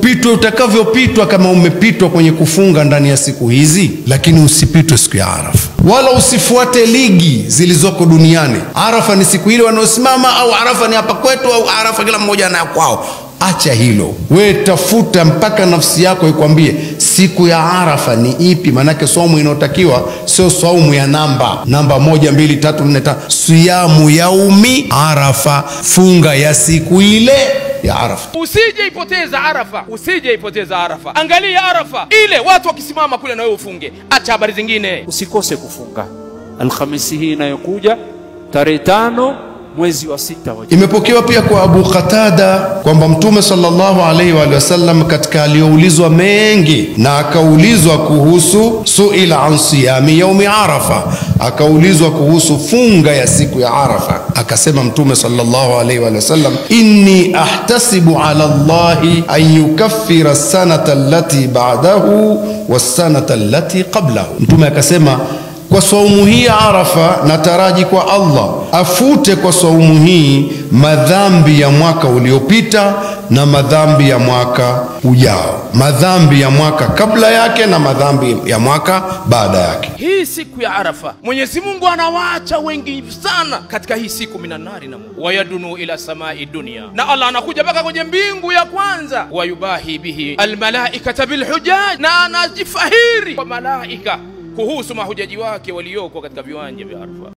upitwe utakavyopitwa kama umepitwa kwenye kufunga ndani ya siku hizi, lakini usipitwe siku ya Arafa. Wala usifuate ligi zilizoko duniani. Arafa ni siku ile wanaosimama, au Arafa ni hapa kwetu, au Arafa kila mmoja na kwao. Acha hilo. We tafuta mpaka nafsi yako ikwambie siku ya Arafa ni ipi. Manake saumu inayotakiwa sio saumu ya namba 1 2 3 4 5. Siyamu yaumi Arafa, funga ya siku ile ya Arafa. Usije ipoteza Arafa, usije ipoteza Arafa. Angalia Arafa ile watu wakisimama kule na wewe ufunge. Acha habari zingine. Usikose kufunga Alhamisi hii inayokuja tarehe 5 mwezi wa 6. Imepokewa pia kwa Abu Qatada kwamba Mtume sallallahu alaihi wa sallam katika aliyoulizwa mengi, na akaulizwa kuhusu suila an siyami yaumi Arafa, akaulizwa kuhusu funga ya siku ya Arafa, akasema Mtume sallallahu alaihi wa sallam, inni ahtasibu ala Allahi an yukaffira sanata allati ba'dahu was-sanata allati qablahu. Mtume akasema kwa saumu hii ya Arafa nataraji kwa Allah afute kwa saumu hii madhambi ya mwaka uliopita na madhambi ya mwaka ujao, madhambi ya mwaka kabla yake na madhambi ya mwaka baada yake. Hii siku ya Arafa Mwenyezi Mungu anawaacha wengi sana katika hii siku minanari na Mungu. Wayadunu ila samai dunia, na Allah anakuja mpaka kwenye mbingu ya kwanza. Wayubahi bihi almalaikata bilhujaj, na anajifahiri kwa malaika kuhusu mahujaji wake walioko katika viwanja vya Arafa.